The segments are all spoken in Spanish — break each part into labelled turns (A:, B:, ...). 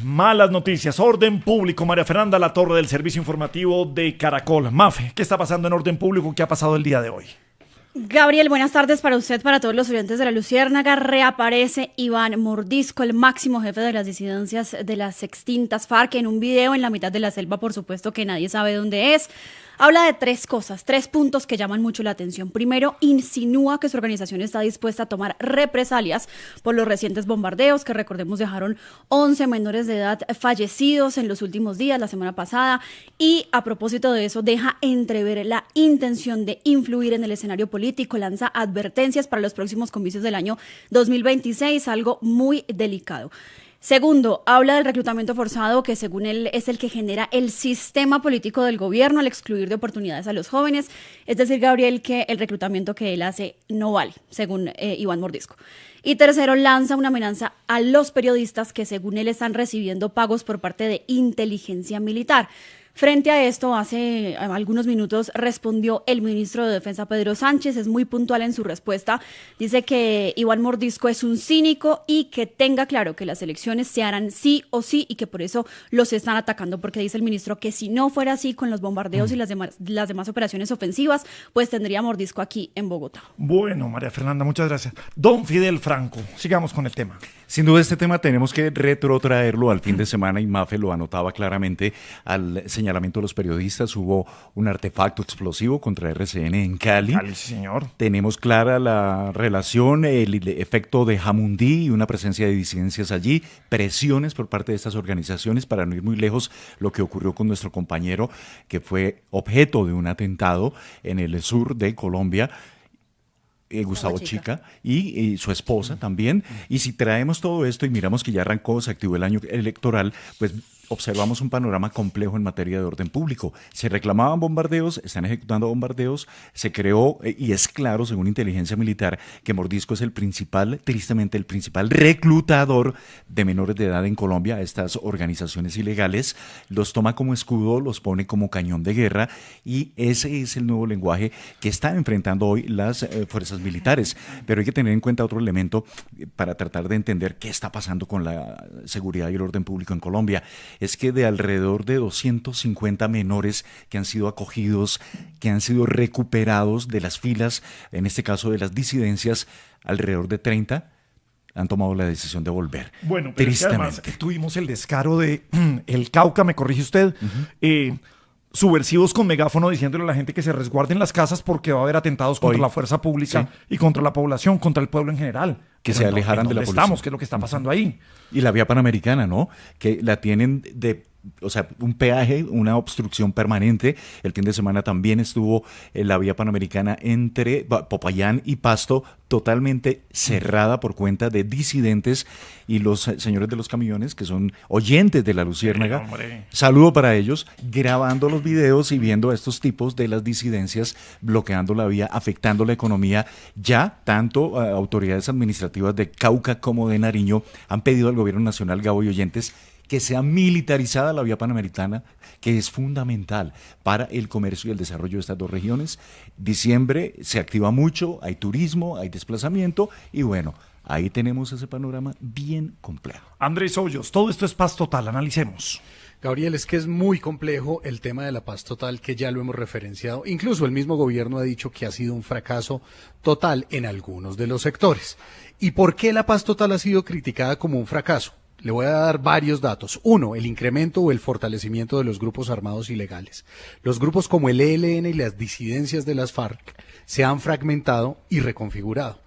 A: Malas noticias, orden público. María Fernanda Latorre del Servicio Informativo de Caracol. Mafe, ¿qué está pasando en orden público? ¿Qué ha pasado el día de hoy?
B: Gabriel, buenas tardes para usted, para todos los oyentes de La Luciérnaga. Reaparece Iván Mordisco, el máximo jefe de las disidencias de las extintas FARC, en un video en la mitad de la selva, por supuesto que nadie sabe dónde es. Habla de tres cosas, tres puntos que llaman mucho la atención. Primero, insinúa que su organización está dispuesta a tomar represalias por los recientes bombardeos, que recordemos dejaron 11 menores de edad fallecidos en los últimos días, la semana pasada, y a propósito de eso deja entrever la intención de influir en el escenario político, lanza advertencias para los próximos comicios del año 2026, algo muy delicado. Segundo, habla del reclutamiento forzado, que según él es el que genera el sistema político del gobierno al excluir de oportunidades a los jóvenes. Es decir, Gabriel, que el reclutamiento que él hace no vale, según Iván Mordisco. Y tercero, lanza una amenaza a los periodistas que según él están recibiendo pagos por parte de inteligencia militar. Frente a esto, hace algunos minutos respondió el ministro de Defensa, Pedro Sánchez. Es muy puntual en su respuesta. Dice que Iván Mordisco es un cínico y que tenga claro que las elecciones se harán sí o sí y que por eso los están atacando, porque dice el ministro que si no fuera así con los bombardeos y las demás operaciones ofensivas, pues tendría Mordisco aquí en Bogotá.
A: Bueno, María Fernanda, muchas gracias. Don Fidel Franco, sigamos con el tema.
C: Sin duda este tema tenemos que retrotraerlo al fin de semana y Mafe lo anotaba claramente al señalamiento de los periodistas. Hubo un artefacto explosivo contra RCN en Cali.
A: Cali, señor.
C: Tenemos clara la relación, el efecto de Jamundí y una presencia de disidencias allí, presiones por parte de estas organizaciones para no ir muy lejos, lo que ocurrió con nuestro compañero que fue objeto de un atentado en el sur de Colombia. Gustavo Chica y su esposa también. Y si traemos todo esto y miramos que ya arrancó, se activó el año electoral, pues observamos un panorama complejo en materia de orden público. Se reclamaban bombardeos, están ejecutando bombardeos, se creó, y es claro, según inteligencia militar, que Mordisco es el principal, tristemente el principal reclutador de menores de edad en Colombia a estas organizaciones ilegales, los toma como escudo, los pone como cañón de guerra, y ese es el nuevo lenguaje que están enfrentando hoy las fuerzas militares. Pero hay que tener en cuenta otro elemento para tratar de entender qué está pasando con la seguridad y el orden público en Colombia. Es que de alrededor de 250 menores que han sido acogidos, que han sido recuperados de las filas, en este caso de las disidencias, alrededor de 30 han tomado la decisión de volver.
A: Bueno, pero es que además tuvimos el descaro de el Cauca, me corrige usted, subversivos con megáfono diciéndole a la gente que se resguarden las casas porque va a haber atentados contra la fuerza pública y contra la población, contra el pueblo en general.
C: Que se alejaran de la policía.
A: ¿Qué es lo que está pasando ahí?
C: Y la vía panamericana, ¿no? Que la tienen o sea, un peaje, una obstrucción permanente. El fin de semana también estuvo la vía panamericana entre Popayán y Pasto totalmente cerrada por cuenta de disidentes y los señores de los camiones, que son oyentes de La Luciérnaga. Saludo para ellos, grabando los videos y viendo a estos tipos de las disidencias bloqueando la vía, afectando la economía. Ya tanto autoridades administrativas de Cauca como de Nariño han pedido al gobierno nacional, Gabo y oyentes, que sea militarizada la vía panamericana, que es fundamental para el comercio y el desarrollo de estas dos regiones. Diciembre se activa mucho, hay turismo, hay desplazamiento y bueno, ahí tenemos ese panorama bien complejo.
A: Andrés Hoyos, todo esto es paz total, analicemos.
D: Gabriel, es que es muy complejo el tema de la paz total, que ya lo hemos referenciado. Incluso el mismo gobierno ha dicho que ha sido un fracaso total en algunos de los sectores. ¿Y por qué la paz total ha sido criticada como un fracaso? Le voy a dar varios datos. Uno, el incremento o el fortalecimiento de los grupos armados ilegales. Los grupos como el ELN y las disidencias de las FARC se han fragmentado y reconfigurado.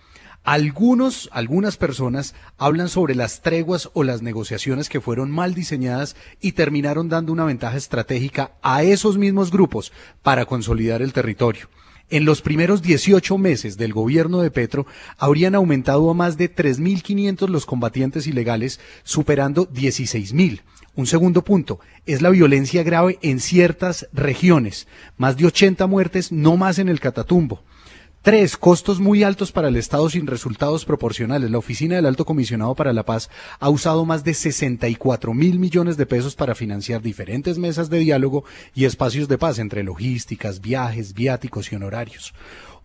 D: Algunas personas hablan sobre las treguas o las negociaciones que fueron mal diseñadas y terminaron dando una ventaja estratégica a esos mismos grupos para consolidar el territorio. En los primeros 18 meses del gobierno de Petro habrían aumentado a más de 3.500 los combatientes ilegales, superando 16.000. Un segundo punto es la violencia grave en ciertas regiones. Más de 80 muertes, no más en el Catatumbo. 3, costos muy altos para el Estado sin resultados proporcionales. La Oficina del Alto Comisionado para la Paz ha usado más de 64.000 millones de pesos para financiar diferentes mesas de diálogo y espacios de paz entre logísticas, viajes, viáticos y honorarios.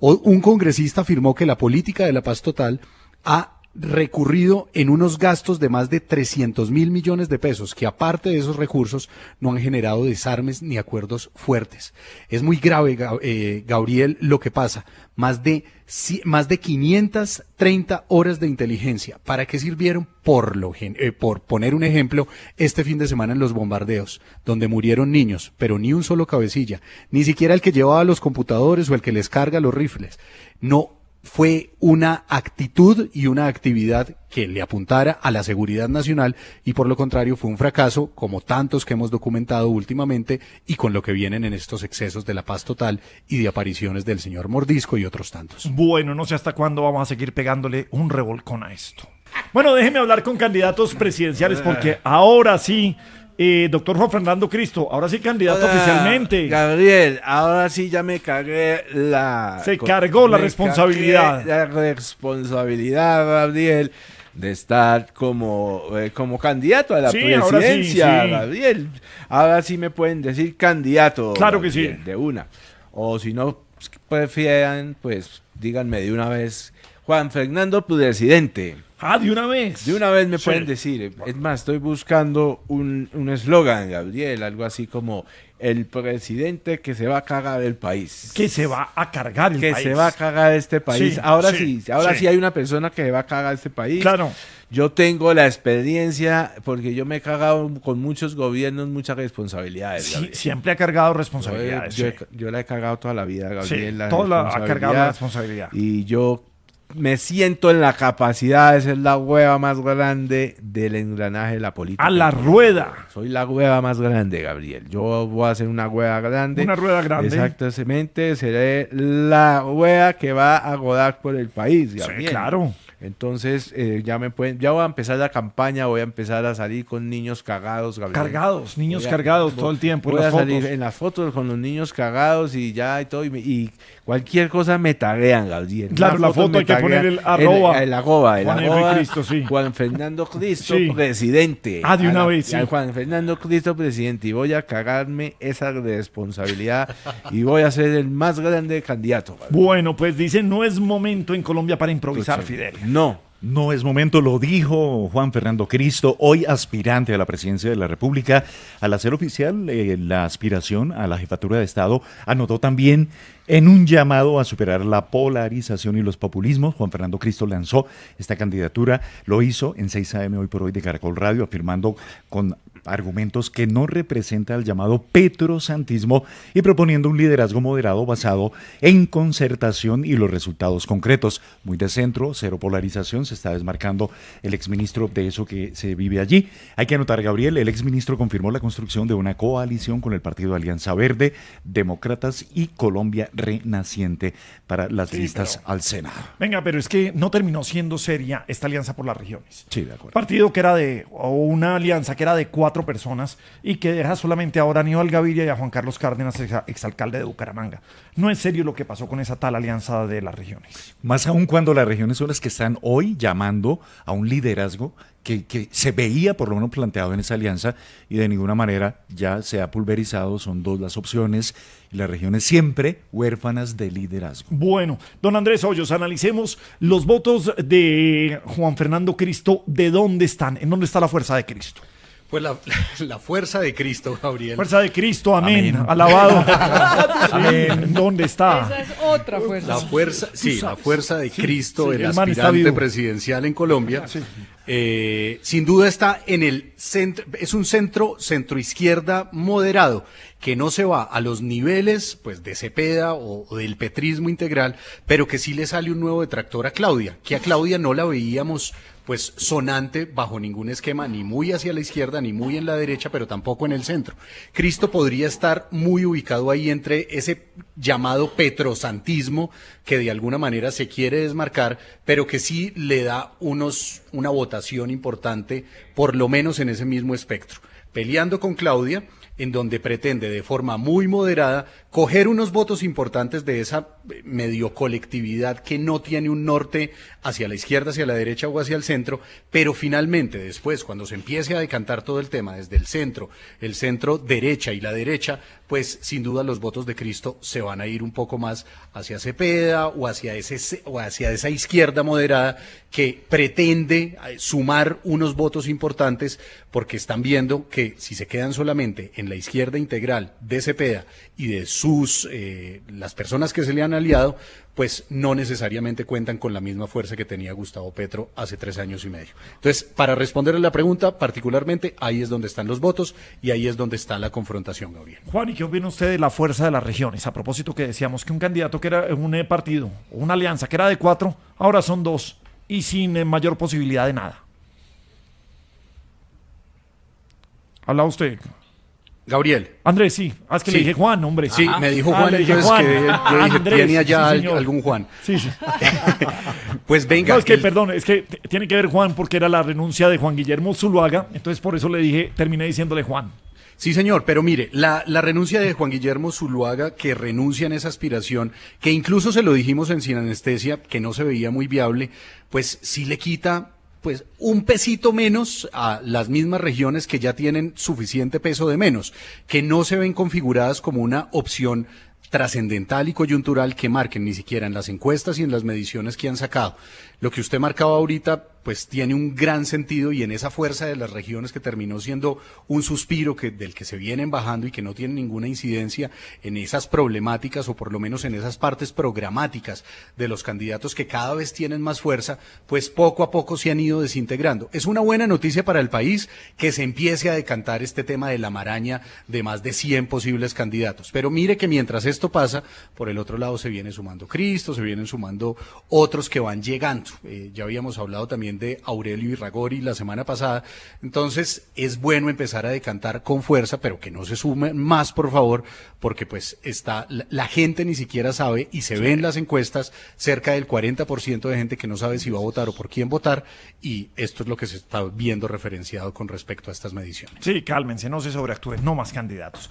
D: Un congresista afirmó que la política de la paz total ha recurrido en unos gastos de más de 300.000 millones de pesos, que aparte de esos recursos no han generado desarmes ni acuerdos fuertes. Es muy grave, Gabriel, lo que pasa. Más de 530 horas de inteligencia. ¿Para qué sirvieron? Por poner un ejemplo, este fin de semana en los bombardeos, donde murieron niños, pero ni un solo cabecilla, ni siquiera el que llevaba los computadores o el que les carga los rifles. No fue una actitud y una actividad que le apuntara a la seguridad nacional y por lo contrario fue un fracaso como tantos que hemos documentado últimamente y con lo que vienen en estos excesos de la paz total y de apariciones del señor Mordisco y otros tantos.
A: Bueno, no sé hasta cuándo vamos a seguir pegándole un revolcón a esto. Bueno, déjeme hablar con candidatos presidenciales porque ahora sí... doctor Juan Fernando Cristo, ahora sí candidato oficialmente.
E: Gabriel, ahora sí ya me cargué
A: Se cargó la responsabilidad.
E: La responsabilidad, Gabriel, de estar como candidato a la presidencia,
A: sí.
E: Gabriel. Ahora sí me pueden decir candidato.
A: Claro que
E: Gabriel,
A: sí.
E: de una. O si no prefieran, pues díganme de una vez, Juan Fernando presidente.
A: De una vez.
E: De una vez me pueden decir. Es más, estoy buscando un eslogan, Gabriel, algo así como el presidente que se va a cagar el país.
A: Que se va a cargar el país.
E: Que se va a cagar este país.
A: Sí,
E: ahora
A: sí,
E: sí hay una persona que va a cagar este país.
A: Claro.
E: Yo tengo la experiencia porque yo me he cagado con muchos gobiernos, muchas responsabilidades.
A: Sí, siempre ha cargado responsabilidades.
E: Yo la he cagado toda la vida, Gabriel.
A: Sí, toda ha cargado la responsabilidad.
E: Y yo me siento en la capacidad de ser la hueva más grande del engranaje de la política.
A: A la rueda.
E: Soy la hueva más grande, Gabriel. Yo voy a ser una hueva grande.
A: Una rueda grande.
E: Exactamente. Seré la hueva que va a rodar por el país, Gabriel.
A: Sí, claro.
E: Entonces, ya voy a empezar la campaña, voy a empezar a salir con niños cagados, Gabriel.
A: Cargados, niños cargados todo el tiempo.
E: Voy a salir en las fotos con los niños cagados y ya y todo, y cualquier cosa me taguean, Gabriel.
A: Claro, la foto hay que poner el arroba.
E: El arroba.
A: Cristo, sí.
E: Juan Fernando Cristo,
A: sí.
E: Presidente.
A: De una vez, sí.
E: Juan Fernando Cristo, presidente. Y voy a cagarme esa responsabilidad y voy a ser el más grande candidato, Gabriel.
A: Bueno, pues dicen, no es momento en Colombia para improvisar, Fidel.
C: No es momento, lo dijo Juan Fernando Cristo, hoy aspirante a la presidencia de la República. Al hacer oficial la aspiración a la jefatura de Estado, anotó también en un llamado a superar la polarización y los populismos. Juan Fernando Cristo lanzó esta candidatura, lo hizo en 6 AM hoy por hoy de Caracol Radio, afirmando con argumentos que no representa el llamado petrosantismo y proponiendo un liderazgo moderado basado en concertación y los resultados concretos. Muy de centro, cero polarización, se está desmarcando el exministro de eso que se vive allí. Hay que anotar, Gabriel, el exministro confirmó la construcción de una coalición con el partido Alianza Verde, Demócratas y Colombia Renaciente para las listas al Senado.
A: Venga, pero es que no terminó siendo seria esta alianza por las regiones.
C: Sí, de acuerdo.
A: Partido que era una alianza que era de 4 personas y que deja solamente ahora a Aníbal Gaviria y a Juan Carlos Cárdenas, exalcalde de Bucaramanga. No es serio lo que pasó con esa tal alianza de las regiones.
C: Más aún cuando las regiones son las que están hoy llamando a un liderazgo que se veía por lo menos planteado en esa alianza y de ninguna manera ya se ha pulverizado. Son 2 las opciones y las regiones siempre huérfanas de liderazgo.
A: Bueno, don Andrés Hoyos, analicemos los votos de Juan Fernando Cristo. ¿De dónde están? ¿En dónde está la fuerza de Cristo?
D: Pues la fuerza de Cristo, Gabriel.
A: Fuerza de Cristo, amén. Alabado. Amén. ¿Dónde está?
F: Esa es otra fuerza.
D: La fuerza de Cristo,
A: sí,
D: el aspirante presidencial en Colombia. Sí. Sin duda está en el centro, es un centroizquierda moderado, que no se va a los niveles pues de Cepeda o del petrismo integral, pero que sí le sale un nuevo detractor a Claudia, que a Claudia no la veíamos pues sonante bajo ningún esquema, ni muy hacia la izquierda, ni muy en la derecha, pero tampoco en el centro. Cristo podría estar muy ubicado ahí entre ese llamado petrosantismo que de alguna manera se quiere desmarcar, pero que sí le da una votación importante, por lo menos en ese mismo espectro. Peleando con Claudia, en donde pretende de forma muy moderada coger unos votos importantes de esa medio colectividad que no tiene un norte hacia la izquierda, hacia la derecha o hacia el centro, pero finalmente después, cuando se empiece a decantar todo el tema desde el centro derecha y la derecha, pues sin duda los votos de Cristo se van a ir un poco más hacia Cepeda o hacia esa izquierda moderada que pretende sumar unos votos importantes, porque están viendo que si se quedan solamente en la izquierda integral de Cepeda y de las personas que se le han aliado, pues no necesariamente cuentan con la misma fuerza que tenía Gustavo Petro hace 3 años y medio. Entonces, para responderle la pregunta, particularmente, ahí es donde están los votos y ahí es donde está la confrontación, Gabriel.
A: Juan, ¿y qué opina usted de la fuerza de las regiones? A propósito que decíamos que un candidato que era un partido, una alianza que era de 4, ahora son 2 y sin mayor posibilidad de nada. ¿Habla usted?
D: Gabriel.
A: Andrés, sí. Es que
D: Sí.
A: le dije Juan, hombre.
D: Sí, me dijo Juan,
A: le dije
D: entonces
A: Juan.
D: que yo dije,
A: Andrés,
D: tiene allá
A: sí, señor.
D: algún Juan.
A: Sí, sí.
D: Pues venga.
A: No, es que, perdón, es que tiene que ver Juan porque era la renuncia de Juan Guillermo Zuluaga, entonces por eso le dije, terminé diciéndole Juan.
D: Sí, señor, pero mire, la renuncia de Juan Guillermo Zuluaga, que renuncia en esa aspiración, que incluso se lo dijimos en Sin Anestesia, que no se veía muy viable, pues sí le quita pues un pesito menos a las mismas regiones que ya tienen suficiente peso de menos, que no se ven configuradas como una opción trascendental y coyuntural que marquen ni siquiera en las encuestas y en las mediciones que han sacado. Lo que usted marcaba ahorita, pues tiene un gran sentido, y en esa fuerza de las regiones que terminó siendo un suspiro del que se vienen bajando y que no tiene ninguna incidencia en esas problemáticas, o por lo menos en esas partes programáticas de los candidatos que cada vez tienen más fuerza, pues poco a poco se han ido desintegrando. Es una buena noticia para el país que se empiece a decantar este tema de la maraña de más de 100 posibles candidatos. Pero mire que mientras esto pasa, por el otro lado se viene sumando Cristo, se vienen sumando otros que van llegando. Ya habíamos hablado también de Aurelio Irragori la semana pasada. Entonces es bueno empezar a decantar con fuerza, pero que no se sumen más, por favor, porque pues la gente ni siquiera sabe, y se ve en las encuestas cerca del 40% de gente que no sabe si va a votar o por quién votar, y esto es lo que se está viendo referenciado con respecto a estas mediciones.
A: Sí, cálmense, no se sobreactúen, no más candidatos.